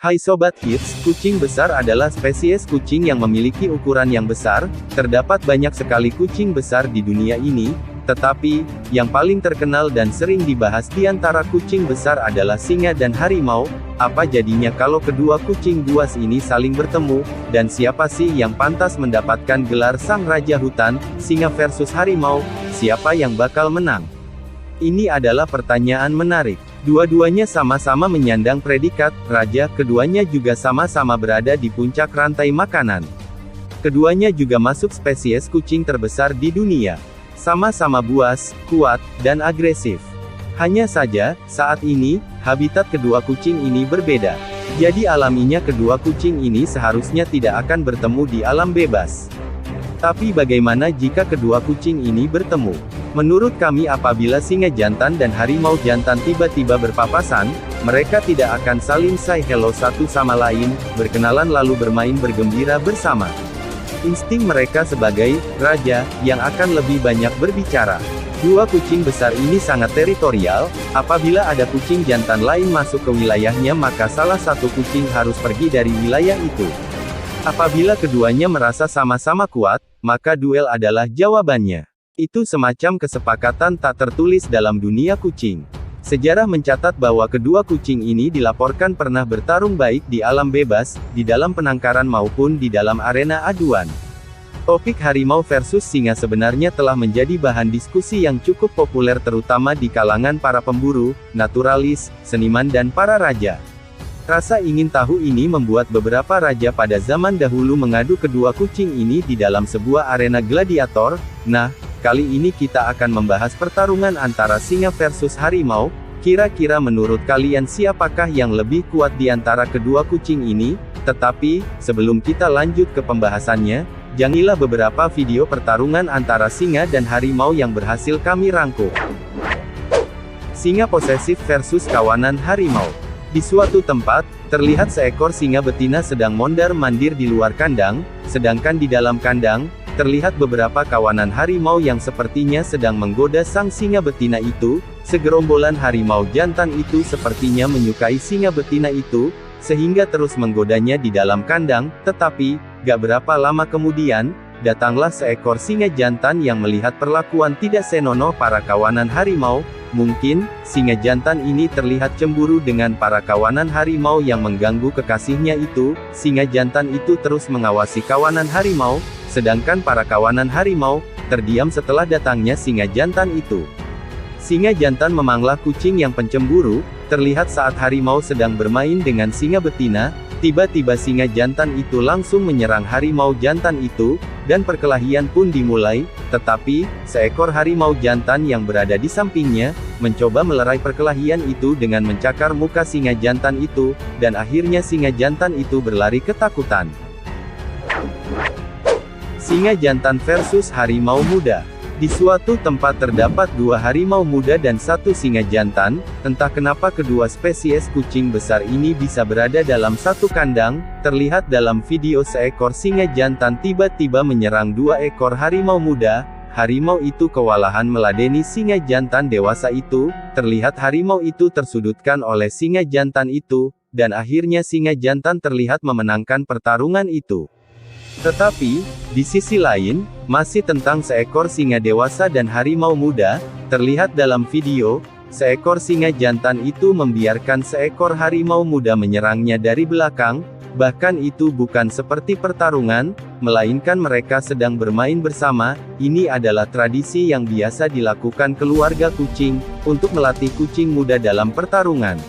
Hai Sobat Hits, kucing besar adalah spesies kucing yang memiliki ukuran yang besar. Terdapat banyak sekali kucing besar di dunia ini, tetapi yang paling terkenal dan sering dibahas di antara kucing besar adalah singa dan harimau. Apa jadinya kalau kedua kucing buas ini saling bertemu, dan siapa sih yang pantas mendapatkan gelar sang raja hutan? Singa versus harimau, siapa yang bakal menang? Ini adalah pertanyaan menarik. Dua-duanya sama-sama menyandang predikat raja, keduanya juga sama-sama berada di puncak rantai makanan. Keduanya juga masuk spesies kucing terbesar di dunia. Sama-sama buas, kuat, dan agresif. Hanya saja, saat ini, habitat kedua kucing ini berbeda. Jadi alaminya kedua kucing ini seharusnya tidak akan bertemu di alam bebas. Tapi bagaimana jika kedua kucing ini bertemu? Menurut kami apabila singa jantan dan harimau jantan tiba-tiba berpapasan, mereka tidak akan saling say hello satu sama lain, berkenalan lalu bermain bergembira bersama. Insting mereka sebagai raja yang akan lebih banyak berbicara. Dua kucing besar ini sangat teritorial. Apabila ada kucing jantan lain masuk ke wilayahnya, maka salah satu kucing harus pergi dari wilayah itu. Apabila keduanya merasa sama-sama kuat, maka duel adalah jawabannya. Itu semacam kesepakatan tak tertulis dalam dunia kucing. Sejarah mencatat bahwa kedua kucing ini dilaporkan pernah bertarung baik di alam bebas, di dalam penangkaran maupun di dalam arena aduan. Topik harimau versus singa sebenarnya telah menjadi bahan diskusi yang cukup populer terutama di kalangan para pemburu, naturalis, seniman dan para raja. Rasa ingin tahu ini membuat beberapa raja pada zaman dahulu mengadu kedua kucing ini di dalam sebuah arena gladiator. Nah, kali ini kita akan membahas pertarungan antara singa versus harimau. Kira-kira menurut kalian siapakah yang lebih kuat di antara kedua kucing ini? Tetapi, sebelum kita lanjut ke pembahasannya, jangilah beberapa video pertarungan antara singa dan harimau yang berhasil kami rangkum. Singa posesif versus kawanan harimau. Di suatu tempat, terlihat seekor singa betina sedang mondar-mandir di luar kandang, sedangkan di dalam kandang, terlihat beberapa kawanan harimau yang sepertinya sedang menggoda sang singa betina itu. Segerombolan harimau jantan itu sepertinya menyukai singa betina itu, sehingga terus menggodanya di dalam kandang, tetapi, gak berapa lama kemudian, datanglah seekor singa jantan yang melihat perlakuan tidak senonoh para kawanan harimau. Mungkin, singa jantan ini terlihat cemburu dengan para kawanan harimau yang mengganggu kekasihnya itu. Singa jantan itu terus mengawasi kawanan harimau, sedangkan para kawanan harimau terdiam setelah datangnya singa jantan itu. Singa jantan memanglah kucing yang pencemburu. Terlihat saat harimau sedang bermain dengan singa betina, tiba-tiba singa jantan itu langsung menyerang harimau jantan itu, dan perkelahian pun dimulai. Tetapi, seekor harimau jantan yang berada di sampingnya, mencoba melerai perkelahian itu dengan mencakar muka singa jantan itu, dan akhirnya singa jantan itu berlari ketakutan. Singa jantan versus harimau muda. Di suatu tempat terdapat dua harimau muda dan satu singa jantan. Entah kenapa kedua spesies kucing besar ini bisa berada dalam satu kandang. Terlihat dalam video seekor singa jantan tiba-tiba menyerang dua ekor harimau muda. Harimau itu kewalahan meladeni singa jantan dewasa itu. Terlihat harimau itu tersudutkan oleh singa jantan itu, dan akhirnya singa jantan terlihat memenangkan pertarungan itu. Tetapi, di sisi lain, masih tentang seekor singa dewasa dan harimau muda, terlihat dalam video, seekor singa jantan itu membiarkan seekor harimau muda menyerangnya dari belakang. Bahkan itu bukan seperti pertarungan, melainkan mereka sedang bermain bersama. Ini adalah tradisi yang biasa dilakukan keluarga kucing, untuk melatih kucing muda dalam pertarungan.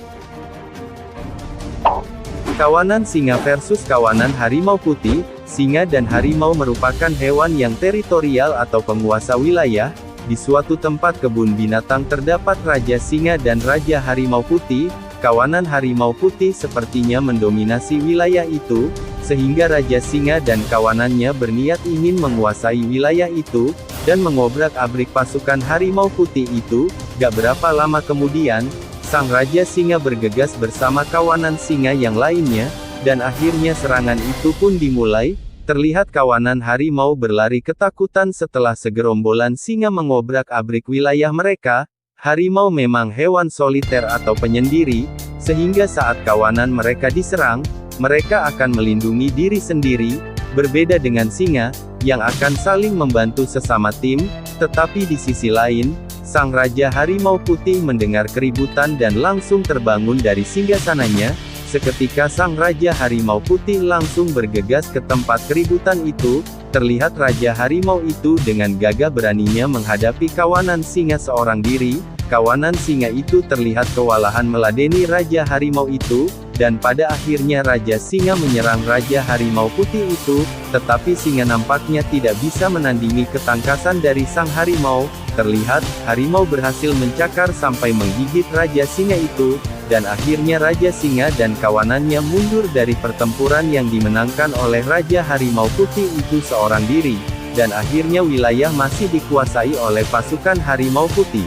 Kawanan singa versus kawanan harimau putih. Singa dan harimau merupakan hewan yang teritorial atau penguasa wilayah. Di suatu tempat kebun binatang terdapat raja singa dan raja harimau putih. Kawanan harimau putih sepertinya mendominasi wilayah itu, sehingga raja singa dan kawanannya berniat ingin menguasai wilayah itu, dan mengobrak-abrik pasukan harimau putih itu. Gak berapa lama kemudian, sang raja singa bergegas bersama kawanan singa yang lainnya, dan akhirnya serangan itu pun dimulai. Terlihat kawanan harimau berlari ketakutan setelah segerombolan singa mengobrak-abrik wilayah mereka. Harimau memang hewan soliter atau penyendiri, sehingga saat kawanan mereka diserang, mereka akan melindungi diri sendiri, berbeda dengan singa, yang akan saling membantu sesama tim. Tetapi di sisi lain, sang Raja Harimau Putih mendengar keributan dan langsung terbangun dari singgasananya. Seketika sang Raja Harimau Putih langsung bergegas ke tempat keributan itu. Terlihat Raja Harimau itu dengan gagah beraninya menghadapi kawanan singa seorang diri. Kawanan singa itu terlihat kewalahan meladeni Raja Harimau itu, dan pada akhirnya Raja Singa menyerang Raja Harimau Putih itu, tetapi singa nampaknya tidak bisa menandingi ketangkasan dari sang harimau. Terlihat, harimau berhasil mencakar sampai menggigit Raja Singa itu, dan akhirnya Raja Singa dan kawanannya mundur dari pertempuran yang dimenangkan oleh Raja Harimau Putih itu seorang diri, dan akhirnya wilayah masih dikuasai oleh pasukan Harimau Putih.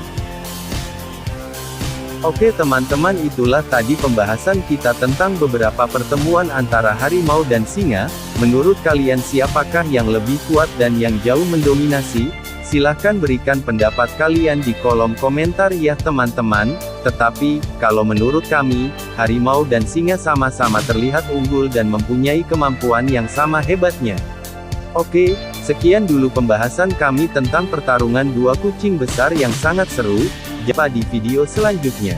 Oke teman-teman, itulah tadi pembahasan kita tentang beberapa pertemuan antara harimau dan singa. Menurut kalian siapakah yang lebih kuat dan yang jauh mendominasi? Silahkan berikan pendapat kalian di kolom komentar ya teman-teman. Tetapi, kalau menurut kami, harimau dan singa sama-sama terlihat unggul dan mempunyai kemampuan yang sama hebatnya. Oke, sekian dulu pembahasan kami tentang pertarungan dua kucing besar yang sangat seru. Jumpa di video selanjutnya.